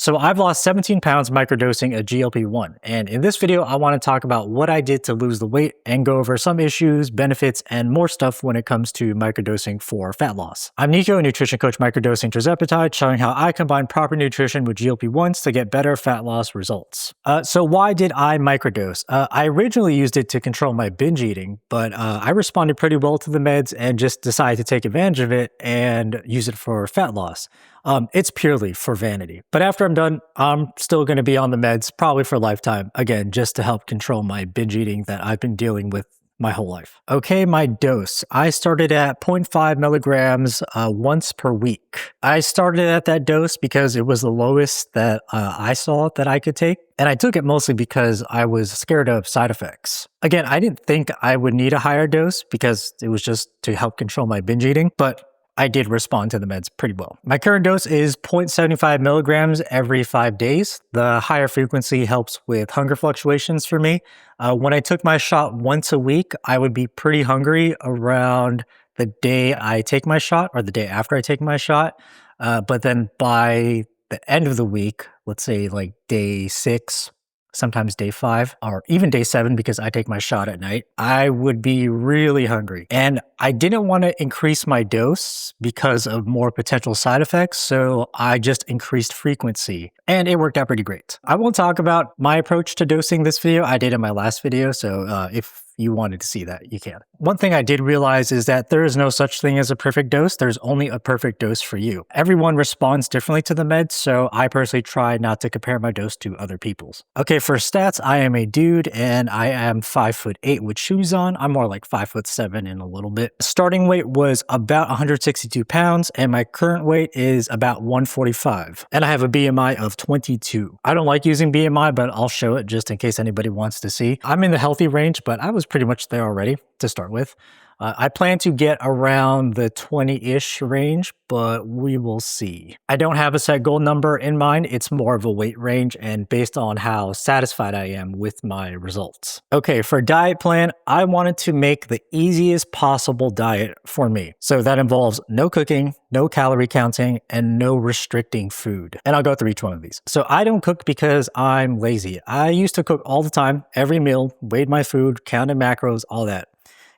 So I've lost 17 pounds microdosing a GLP-1, and in this video I want to talk about what I did to lose the weight and go over some issues, benefits, and more stuff when it comes to microdosing for fat loss. I'm Nico, a nutrition coach microdosing tirzepatide, showing how I combine proper nutrition with GLP-1s to get better fat loss results. So why did I microdose? I originally used it to control my binge eating, but I responded pretty well to the meds and just decided to take advantage of it and use it for fat loss. It's purely for vanity. But after I'm done, I'm still going to be on the meds, probably for a lifetime, again, just to help control my binge eating that I've been dealing with my whole life. Okay, my dose. I started at 0.5 milligrams once per week. I started at that dose because it was the lowest that I saw that I could take. And I took it mostly because I was scared of side effects. Again, I didn't think I would need a higher dose because it was just to help control my binge eating, but I did respond to the meds pretty well. My current dose is 0.75 milligrams every 5 days. The higher frequency helps with hunger fluctuations for me. When I took my shot once a week, I would be pretty hungry around the day I take my shot or the day after I take my shot. But then by the end of the week, let's say like day 6, sometimes day 5, or even day 7, because I take my shot at night, I would be really hungry. And I didn't want to increase my dose because of more potential side effects, so I just increased frequency, and it worked out pretty great. I won't talk about my approach to dosing this video. I did in my last video, so if you wanted to see that, you can. One thing I did realize is that there is no such thing as a perfect dose. There's only a perfect dose for you. Everyone responds differently to the meds, so I personally try not to compare my dose to other people's. Okay, for stats, I am a dude and I am 5'8" with shoes on. I'm more like 5'7" in a little bit. Starting weight was about 162 pounds and my current weight is about 145. And I have a BMI of 22. I don't like using BMI, but I'll show it just in case anybody wants to see. I'm in the healthy range, but I was pretty much there already to start with. I plan to get around the 20-ish range, but we will see. I don't have a set goal number in mind. It's more of a weight range and based on how satisfied I am with my results. Okay, for diet plan, I wanted to make the easiest possible diet for me. So that involves no cooking, no calorie counting, and no restricting food. And I'll go through each one of these. So I don't cook because I'm lazy. I used to cook all the time, every meal, weighed my food, counted macros, all that.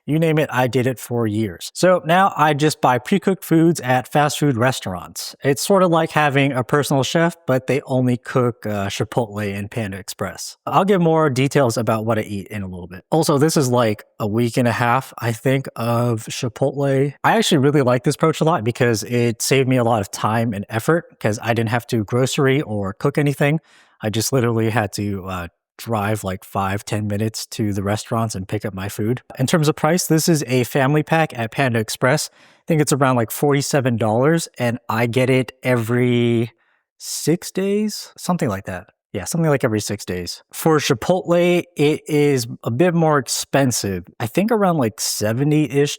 You name it, I did it for years. So now I just buy pre-cooked foods at fast food restaurants. It's sort of like having a personal chef, but they only cook Chipotle and Panda Express. I'll give more details about what I eat in a little bit. Also, this is like a week and a half, I think, of Chipotle. I actually really like this approach a lot because it saved me a lot of time and effort because I didn't have to grocery or cook anything. I just literally had to drive like 5-10 minutes to the restaurants and pick up my food. In terms of price, this is a family pack at Panda Express. I think it's around like $47 and I get it every 6 days, something like that. Yeah, something like every 6 days. For Chipotle, it is a bit more expensive. I think around like $70-ish.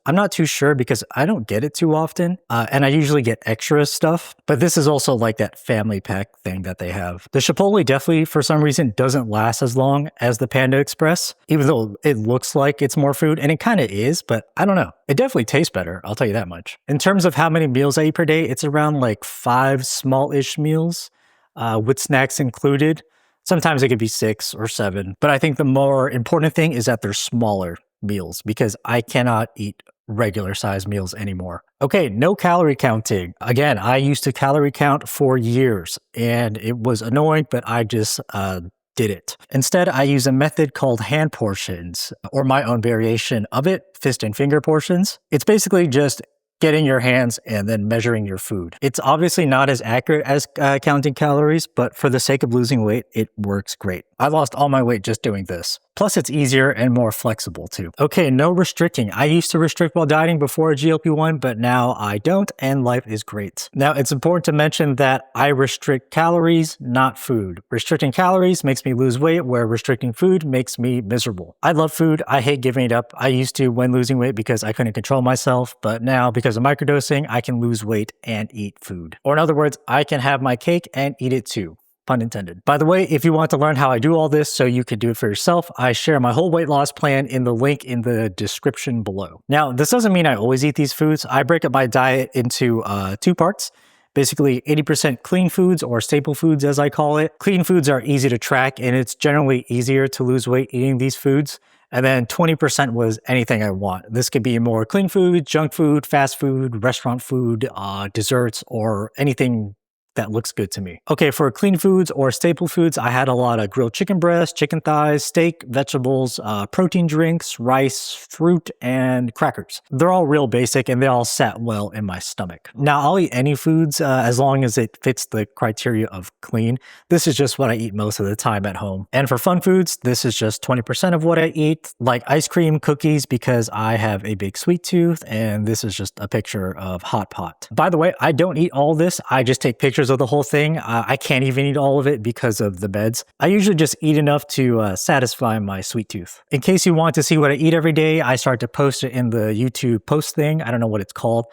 I'm not too sure because I don't get it too often. And I usually get extra stuff. But this is also like that family pack thing that they have. The Chipotle definitely, for some reason, doesn't last as long as the Panda Express, even though it looks like it's more food. And it kind of is, but I don't know. It definitely tastes better, I'll tell you that much. In terms of how many meals I eat per day, it's around like 5 small-ish meals. With snacks included. Sometimes it could be 6 or 7, but I think the more important thing is that they're smaller meals because I cannot eat regular size meals anymore. Okay, no calorie counting. Again, I used to calorie count for years and it was annoying, but I just did it. Instead, I use a method called hand portions or my own variation of it, fist and finger portions. It's basically just getting your hands and then measuring your food. It's obviously not as accurate as counting calories, but for the sake of losing weight, it works great. I lost all my weight just doing this. Plus, it's easier and more flexible too. Okay, no restricting. I used to restrict while dieting before a GLP-1, but now I don't, and life is great. Now, it's important to mention that I restrict calories, not food. Restricting calories makes me lose weight, where restricting food makes me miserable. I love food. I hate giving it up. I used to when losing weight because I couldn't control myself, but now because of microdosing, I can lose weight and eat food. Or in other words, I can have my cake and eat it too. Pun intended. By the way, if you want to learn how I do all this so you can do it for yourself, I share my whole weight loss plan in the link in the description below. Now, this doesn't mean I always eat these foods. I break up my diet into 2 parts. Basically 80% clean foods, or staple foods as I call it. Clean foods are easy to track, and it's generally easier to lose weight eating these foods. And then 20% was anything I want. This could be more clean food, junk food, fast food, restaurant food, desserts, or anything that looks good to me. Okay, for clean foods or staple foods, I had a lot of grilled chicken breast, chicken thighs, steak, vegetables, protein drinks, rice, fruit, and crackers. They're all real basic and they all sat well in my stomach. Now, I'll eat any foods as long as it fits the criteria of clean. This is just what I eat most of the time at home. And for fun foods, this is just 20% of what I eat, like ice cream, cookies, because I have a big sweet tooth, and this is just a picture of hot pot. By the way, I don't eat all this. I just take pictures of the whole thing. I can't even eat all of it because of the meds. I usually just eat enough to satisfy my sweet tooth. In case you want to see what I eat every day, I start to post it in the YouTube post thing. I don't know what it's called.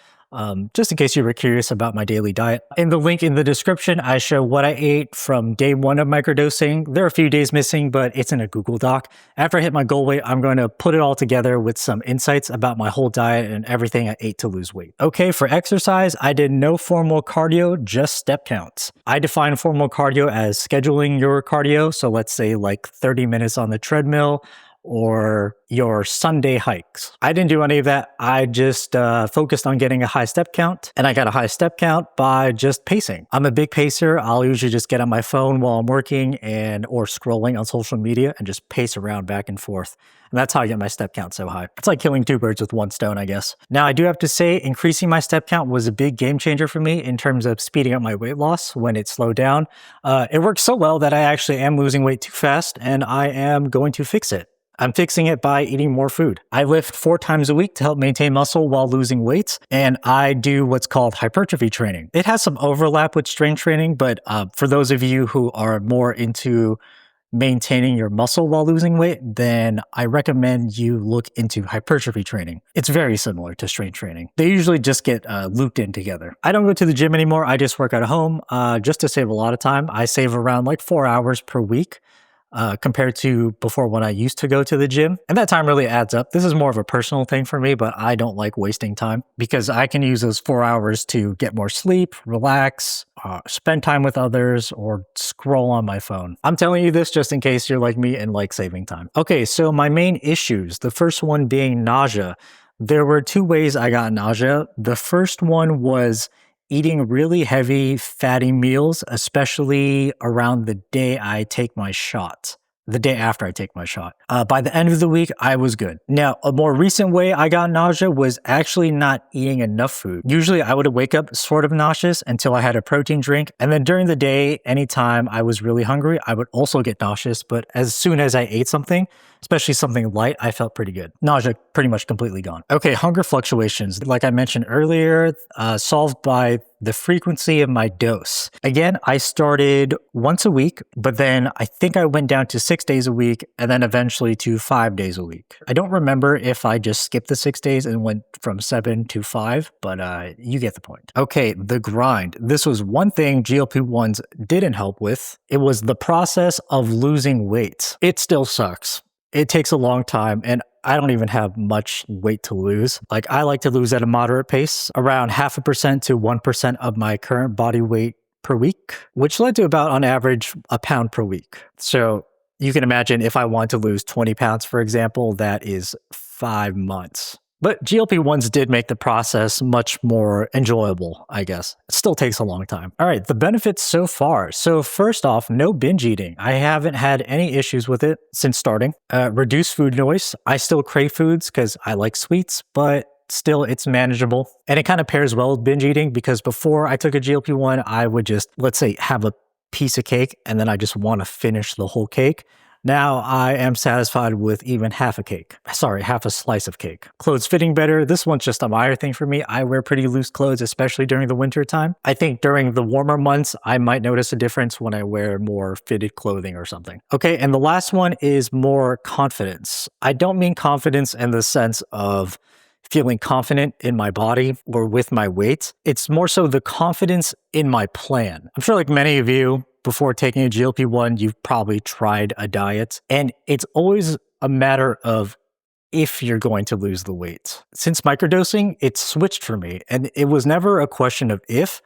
Just in case you were curious about my daily diet. In the link in the description, I show what I ate from day 1 of microdosing. There are a few days missing, but it's in a Google Doc. After I hit my goal weight, I'm going to put it all together with some insights about my whole diet and everything I ate to lose weight. Okay, for exercise, I did no formal cardio, just step counts. I define formal cardio as scheduling your cardio. So let's say like 30 minutes on the treadmill, or your Sunday hikes. I didn't do any of that. I just focused on getting a high step count, and I got a high step count by just pacing. I'm a big pacer. I'll usually just get on my phone while I'm working or scrolling on social media and just pace around back and forth. And that's how I get my step count so high. It's like killing 2 birds with 1 stone, I guess. Now, I do have to say, increasing my step count was a big game changer for me in terms of speeding up my weight loss when it slowed down. It worked so well that I actually am losing weight too fast, and I am going to fix it. I'm fixing it by eating more food. I lift 4 times a week to help maintain muscle while losing weight, and I do what's called hypertrophy training. It has some overlap with strength training, but for those of you who are more into maintaining your muscle while losing weight, then I recommend you look into hypertrophy training. It's very similar to strength training. They usually just get looped in together. I don't go to the gym anymore. I just work at home just to save a lot of time. I save around like 4 hours per week. Compared to before when I used to go to the gym. And that time really adds up. This is more of a personal thing for me, but I don't like wasting time because I can use those 4 hours to get more sleep, relax, spend time with others, or scroll on my phone. I'm telling you this just in case you're like me and like saving time. Okay, so my main issues, the first one being nausea. There were 2 ways I got nausea. The first one was eating really heavy, fatty meals, especially around the day I take my shot. The day after I take my shot. By the end of the week, I was good. Now, a more recent way I got nausea was actually not eating enough food. Usually I would wake up sort of nauseous until I had a protein drink. And then during the day, anytime I was really hungry, I would also get nauseous. But as soon as I ate something, especially something light, I felt pretty good. Nausea pretty much completely gone. Okay, hunger fluctuations. Like I mentioned earlier, solved by the frequency of my dose. Again, I started once a week, but then I think I went down to 6 days a week and then eventually to 5 days a week. I don't remember if I just skipped the 6 days and went from 7 to 5, but you get the point. Okay, the grind. This was one thing GLP-1s didn't help with. It was the process of losing weight. It still sucks. It takes a long time, and I don't even have much weight to lose. Like, I like to lose at a moderate pace, around 0.5% to 1% of my current body weight per week, which led to about, on average, a pound per week. So you can imagine if I want to lose 20 pounds, for example, that is 5 months. But GLP-1s did make the process much more enjoyable, I guess. It still takes a long time. All right, the benefits so far. So first off, no binge eating. I haven't had any issues with it since starting. Reduced food noise. I still crave foods because I like sweets, but still it's manageable. And it kind of pairs well with binge eating because before I took a GLP-1, I would just, let's say, have a piece of cake and then I just want to finish the whole cake. Now I am satisfied with even half a slice of cake. Clothes fitting better. This one's just a minor thing for me. I wear pretty loose clothes, especially during the winter time. I think during the warmer months, I might notice a difference when I wear more fitted clothing or something. Okay, and the last one is more confidence. I don't mean confidence in the sense of feeling confident in my body or with my weight. It's more so the confidence in my plan. I'm sure like many of you, before taking a GLP-1, you've probably tried a diet, and it's always a matter of if you're going to lose the weight. Since microdosing, it's switched for me, and it was never a question of if,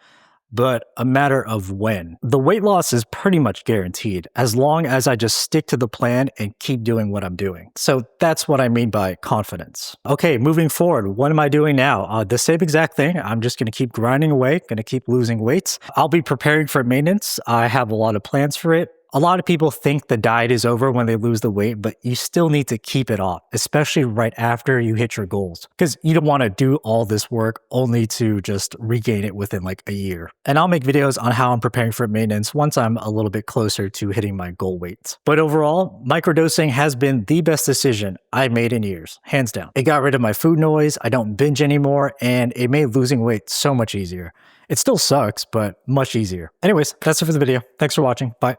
but a matter of when. The weight loss is pretty much guaranteed as long as I just stick to the plan and keep doing what I'm doing. So that's what I mean by confidence. Okay, moving forward, what am I doing now? The same exact thing. I'm just going to keep grinding away, going to keep losing weight. I'll be preparing for maintenance. I have a lot of plans for it. A lot of people think the diet is over when they lose the weight, but you still need to keep it off, especially right after you hit your goals, because you don't want to do all this work only to just regain it within like a year. And I'll make videos on how I'm preparing for maintenance once I'm a little bit closer to hitting my goal weight. But overall, microdosing has been the best decision I made in years, hands down. It got rid of my food noise, I don't binge anymore, and it made losing weight so much easier. It still sucks, but much easier. Anyways, that's it for the video. Thanks for watching. Bye.